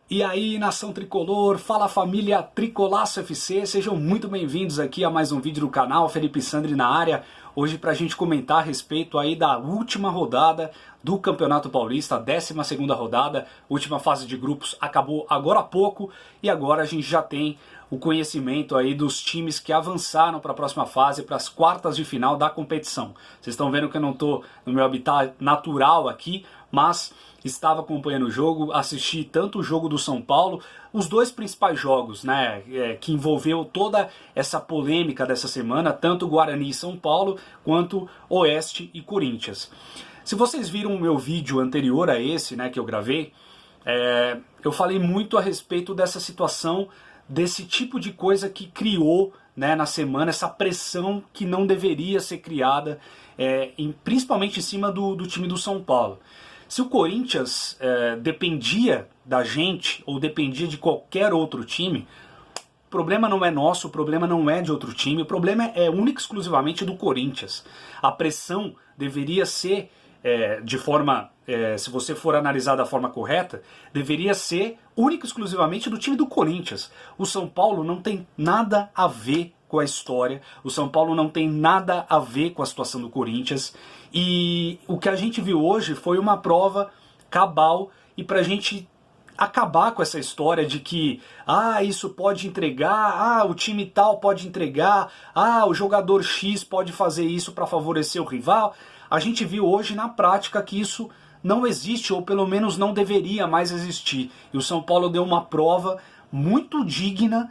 E aí, nação tricolor, fala família Tricolaço FC, sejam muito bem-vindos aqui a mais um vídeo do canal, Felipe Sandri na área, hoje pra gente comentar a respeito aí da última rodada do Campeonato Paulista, a 12ª rodada, última fase de grupos acabou agora há pouco e agora a gente já tem o conhecimento aí dos times que avançaram para a próxima fase, para as quartas de final da competição. Vocês estão vendo que eu não estou no meu habitat natural aqui, mas estava acompanhando o jogo, assisti tanto o jogo do São Paulo, os dois principais jogos, né, que envolveu toda essa polêmica dessa semana, tanto Guarani e São Paulo, quanto Oeste e Corinthians. Se vocês viram o meu vídeo anterior a esse, né, que eu gravei, eu falei muito a respeito dessa situação, desse tipo de coisa que criou, né, na semana, essa pressão que não deveria ser criada, principalmente em cima do time do São Paulo. Se o Corinthians dependia da gente, ou dependia de qualquer outro time, o problema não é nosso, o problema não é de outro time, o problema é único e exclusivamente do Corinthians. A pressão deveria ser, de forma, se você for analisar da forma correta, deveria ser único e exclusivamente do time do Corinthians. O São Paulo não tem nada a ver com a história, o São Paulo não tem nada a ver com a situação do Corinthians, e o que a gente viu hoje foi uma prova cabal, e pra gente acabar com essa história de que isso pode entregar, o time tal pode entregar, o jogador X pode fazer isso para favorecer o rival, a gente viu hoje na prática que isso não existe, ou pelo menos não deveria mais existir, e o São Paulo deu uma prova muito digna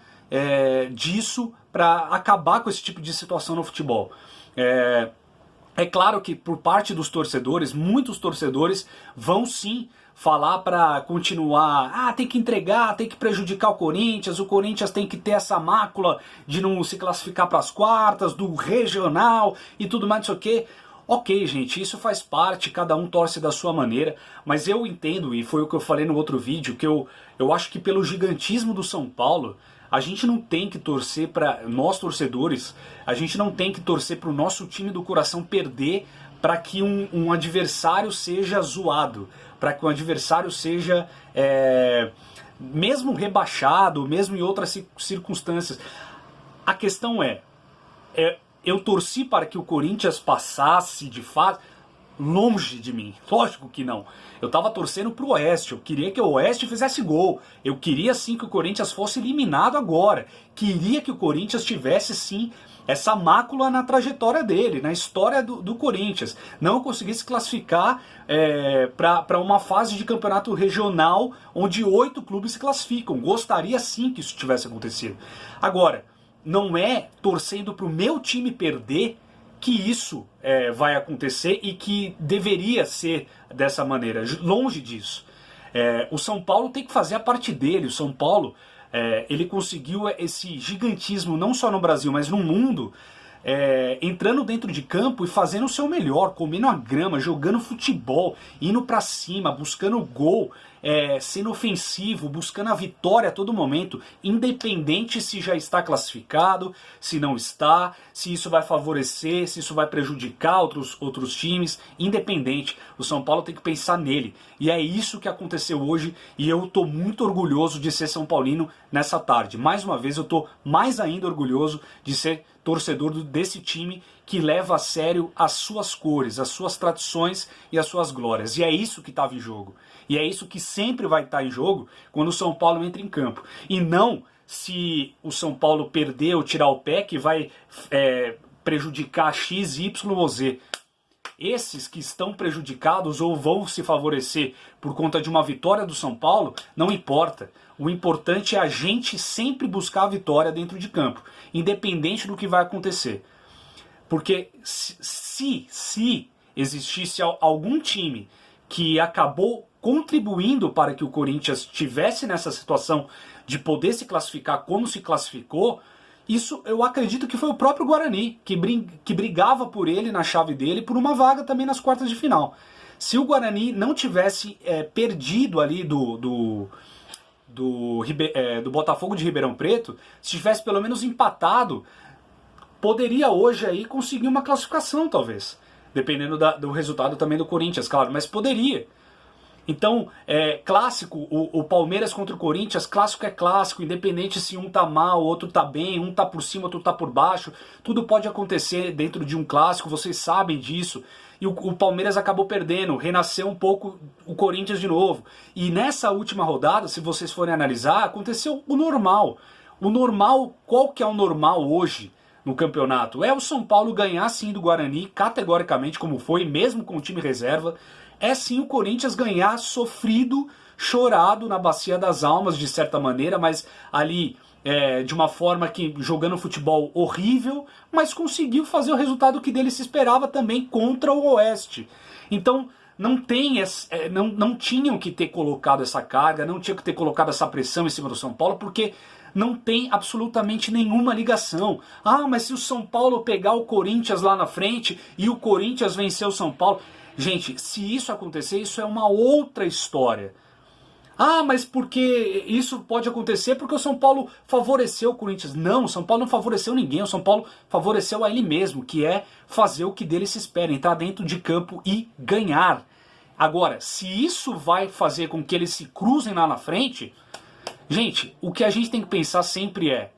disso, para acabar com esse tipo de situação no futebol. É claro que por parte dos torcedores, muitos torcedores vão sim falar para continuar, tem que entregar, tem que prejudicar o Corinthians tem que ter essa mácula de não se classificar para as quartas, do regional e tudo mais, não sei o quê. Ok, gente, isso faz parte, cada um torce da sua maneira, mas eu entendo, e foi o que eu falei no outro vídeo, que eu acho que pelo gigantismo do São Paulo, a gente não tem que torcer para nós torcedores, a gente não tem que torcer para o nosso time do coração perder para que um adversário seja zoado, para que um adversário seja mesmo rebaixado, mesmo em outras circunstâncias. A questão eu torci para que o Corinthians passasse de fase. Longe de mim, lógico que não. Eu tava torcendo pro Oeste, eu queria que o Oeste fizesse gol. Eu queria sim que o Corinthians fosse eliminado agora. Queria que o Corinthians tivesse sim essa mácula na trajetória dele, na história do Corinthians. Não conseguisse classificar para uma fase de campeonato regional onde 8 clubes se classificam. Gostaria sim que isso tivesse acontecido. Agora, não é torcendo pro meu time perder que isso vai acontecer e que deveria ser dessa maneira, longe disso. O São Paulo tem que fazer a parte dele, o São Paulo ele conseguiu esse gigantismo não só no Brasil, mas no mundo, entrando dentro de campo e fazendo o seu melhor, comendo a grama, jogando futebol, indo pra cima, buscando gol, sendo ofensivo, buscando a vitória a todo momento, independente se já está classificado, se não está, se isso vai favorecer, se isso vai prejudicar outros times, independente, o São Paulo tem que pensar nele, e é isso que aconteceu hoje, e eu estou muito orgulhoso de ser São Paulino nessa tarde. Mais uma vez eu estou mais ainda orgulhoso de ser torcedor desse time que leva a sério as suas cores, as suas tradições e as suas glórias. E é isso que estava em jogo. E é isso que sempre vai estar em jogo quando o São Paulo entra em campo. E não se o São Paulo perder ou tirar o pé que vai prejudicar X, Y ou Z. Esses que estão prejudicados ou vão se favorecer por conta de uma vitória do São Paulo, não importa. O importante é a gente sempre buscar a vitória dentro de campo, independente do que vai acontecer. Porque se existisse algum time que acabou contribuindo para que o Corinthians estivesse nessa situação de poder se classificar como se classificou, isso eu acredito que foi o próprio Guarani, que brigava por ele, na chave dele, por uma vaga também nas quartas de final. Se o Guarani não tivesse perdido ali do Botafogo de Ribeirão Preto, se tivesse pelo menos empatado, poderia hoje aí conseguir uma classificação talvez, dependendo do resultado também do Corinthians, claro, mas poderia. Então, clássico, o Palmeiras contra o Corinthians, clássico é clássico, independente se um tá mal, o outro tá bem, um tá por cima, outro tá por baixo, tudo pode acontecer dentro de um clássico, vocês sabem disso. E o Palmeiras acabou perdendo, renasceu um pouco o Corinthians de novo. E nessa última rodada, se vocês forem analisar, aconteceu o normal. O normal, qual que é o normal hoje no campeonato? É o São Paulo ganhar sim do Guarani, categoricamente como foi, mesmo com o time reserva. É sim o Corinthians ganhar sofrido, chorado na Bacia das Almas, de certa maneira, mas ali de uma forma que jogando futebol horrível, mas conseguiu fazer o resultado que dele se esperava também contra o Oeste. Então não tinham que ter colocado essa carga, não tinham que ter colocado essa pressão em cima do São Paulo, porque não tem absolutamente nenhuma ligação. Ah, mas se o São Paulo pegar o Corinthians lá na frente e o Corinthians vencer o São Paulo... Gente, se isso acontecer, isso é uma outra história. Ah, mas porque isso pode acontecer porque o São Paulo favoreceu o Corinthians. Não, o São Paulo não favoreceu ninguém. O São Paulo favoreceu a ele mesmo, que é fazer o que dele se espera, entrar dentro de campo e ganhar. Agora, se isso vai fazer com que eles se cruzem lá na frente... Gente, o que a gente tem que pensar sempre é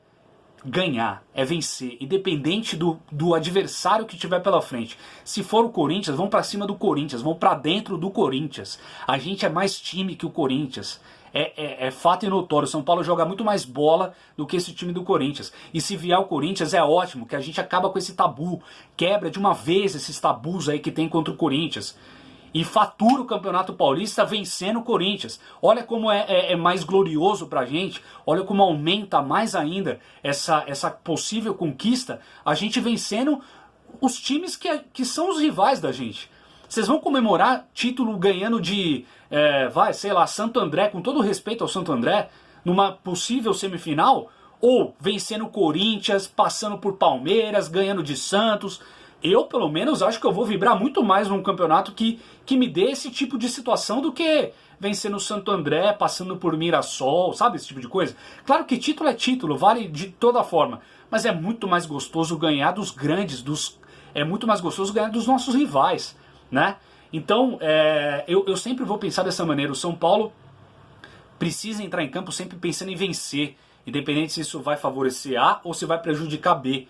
ganhar, é vencer, independente do adversário que tiver pela frente. Se for o Corinthians, vão pra cima do Corinthians, vão pra dentro do Corinthians. A gente é mais time que o Corinthians. É fato e notório, o São Paulo joga muito mais bola do que esse time do Corinthians. E se vier o Corinthians é ótimo, que a gente acaba com esse tabu, quebra de uma vez esses tabus aí que tem contra o Corinthians. E fatura o Campeonato Paulista vencendo o Corinthians. Olha como é mais glorioso pra gente, olha como aumenta mais ainda essa possível conquista, a gente vencendo os times que são os rivais da gente. Vocês vão comemorar título ganhando de, sei lá, Santo André, com todo respeito ao Santo André, numa possível semifinal? Ou vencendo o Corinthians, passando por Palmeiras, ganhando de Santos... Eu, pelo menos, acho que eu vou vibrar muito mais num campeonato que me dê esse tipo de situação do que vencendo o Santo André, passando por Mirassol, sabe? Esse tipo de coisa. Claro que título é título, vale de toda forma. Mas é muito mais gostoso ganhar dos grandes, é muito mais gostoso ganhar dos nossos rivais, né? Então, eu sempre vou pensar dessa maneira. O São Paulo precisa entrar em campo sempre pensando em vencer, independente se isso vai favorecer A ou se vai prejudicar B.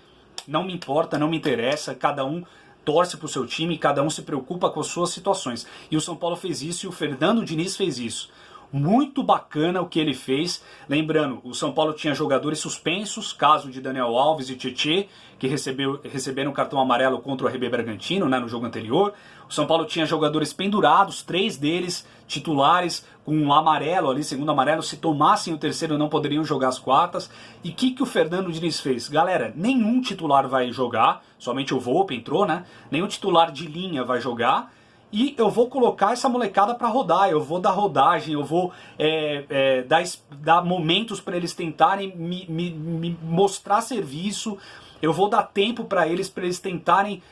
Não me importa, não me interessa, cada um torce para o seu time, cada um se preocupa com as suas situações. E o São Paulo fez isso e o Fernando Diniz fez isso. Muito bacana o que ele fez. Lembrando, o São Paulo tinha jogadores suspensos, caso de Daniel Alves e Tietê, que receberam cartão amarelo contra o RB Bragantino, né, no jogo anterior. O São Paulo tinha jogadores pendurados, 3 deles titulares, com um amarelo ali, segundo amarelo. Se tomassem o terceiro não poderiam jogar as quartas. E o que o Fernando Diniz fez? Galera, nenhum titular vai jogar, somente o Volpi entrou, né? Nenhum titular de linha vai jogar. E eu vou colocar essa molecada para rodar, eu vou dar rodagem, eu vou dar momentos para eles tentarem me mostrar serviço, eu vou dar tempo para eles tentarem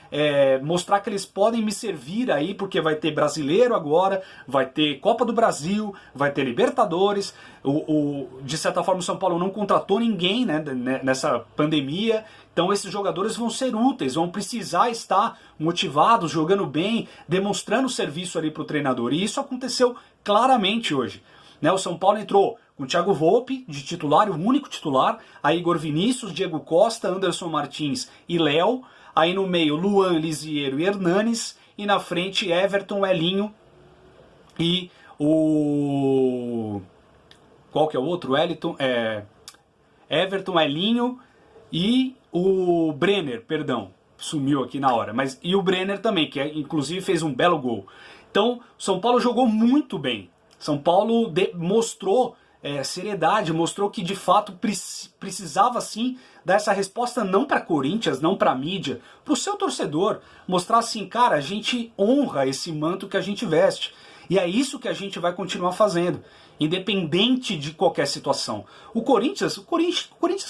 mostrar que eles podem me servir aí, porque vai ter Brasileiro agora, vai ter Copa do Brasil, vai ter Libertadores. De certa forma o São Paulo não contratou ninguém, né, nessa pandemia. Então esses jogadores vão ser úteis, vão precisar estar motivados, jogando bem, demonstrando serviço ali para o treinador. E isso aconteceu claramente hoje. Né, o São Paulo entrou com o Thiago Volpi de titular, o único titular, aí Igor Vinícius, Diego Costa, Anderson Martins e Léo. Aí no meio Luan, Lisiero e Hernanes. E na frente Everton, Elinho e o... Qual que é o outro? Everton, Elinho e o Brenner, perdão, sumiu aqui na hora, mas e o Brenner também, que inclusive fez um belo gol. Então, São Paulo jogou muito bem. São Paulo mostrou seriedade, mostrou que de fato precisava sim dar essa resposta não para Corinthians, não para mídia, para o seu torcedor, mostrar assim, cara, a gente honra esse manto que a gente veste. E é isso que a gente vai continuar fazendo, independente de qualquer situação. O Corinthians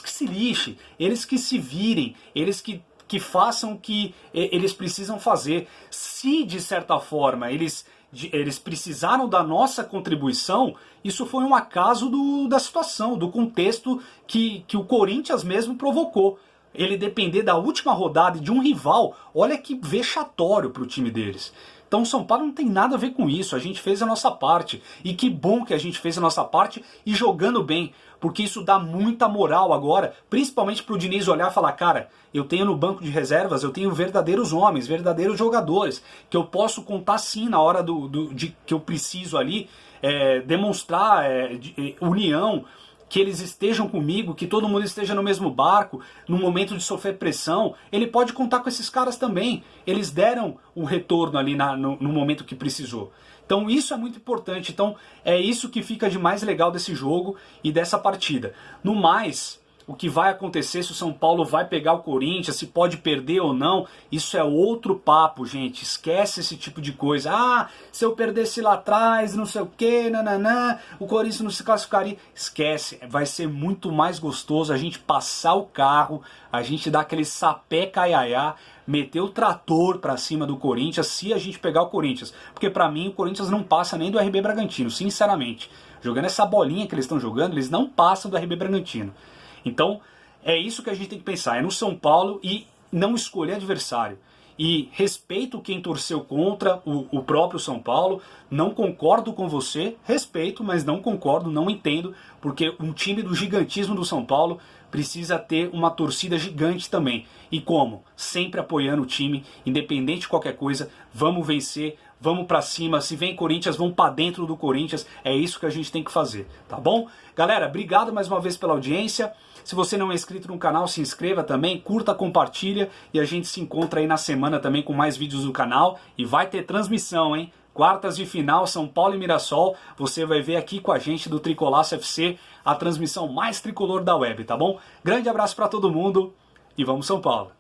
que se lixe, eles que se virem, eles que façam o que eles precisam fazer. Se de certa forma eles precisaram da nossa contribuição, isso foi um acaso da situação, do contexto que o Corinthians mesmo provocou. Ele depender da última rodada e de um rival, olha que vexatório para o time deles. Então o São Paulo não tem nada a ver com isso, a gente fez a nossa parte. E que bom que a gente fez a nossa parte e jogando bem, porque isso dá muita moral agora, principalmente pro Diniz olhar e falar, cara, eu tenho no banco de reservas, eu tenho verdadeiros homens, verdadeiros jogadores, que eu posso contar sim na hora de que eu preciso ali demonstrar união, que eles estejam comigo, que todo mundo esteja no mesmo barco, no momento de sofrer pressão. Ele pode contar com esses caras também. Eles deram o retorno ali no momento que precisou. Então isso é muito importante. Então é isso que fica de mais legal desse jogo e dessa partida. No mais, o que vai acontecer, se o São Paulo vai pegar o Corinthians, se pode perder ou não, isso é outro papo, gente. Esquece esse tipo de coisa. Ah, se eu perdesse lá atrás, não sei o que, nananã, o Corinthians não se classificaria. Esquece, vai ser muito mais gostoso a gente passar o carro, a gente dar aquele sapé caiaiá, meter o trator pra cima do Corinthians, se a gente pegar o Corinthians. Porque pra mim o Corinthians não passa nem do RB Bragantino, sinceramente. Jogando essa bolinha que eles estão jogando, eles não passam do RB Bragantino. Então, é isso que a gente tem que pensar, é no São Paulo e não escolher adversário. E respeito quem torceu contra o próprio São Paulo, não concordo com você, respeito, mas não concordo, não entendo, porque um time do gigantismo do São Paulo precisa ter uma torcida gigante também. E como? Sempre apoiando o time, independente de qualquer coisa, vamos vencer, vamos pra cima, se vem Corinthians, vamos pra dentro do Corinthians, é isso que a gente tem que fazer, tá bom? Galera, obrigado mais uma vez pela audiência. Se você não é inscrito no canal, se inscreva também, curta, compartilha e a gente se encontra aí na semana também com mais vídeos do canal e vai ter transmissão, hein? Quartas de final, São Paulo e Mirassol, você vai ver aqui com a gente do Tricolaço FC a transmissão mais tricolor da web, tá bom? Grande abraço pra todo mundo e vamos São Paulo!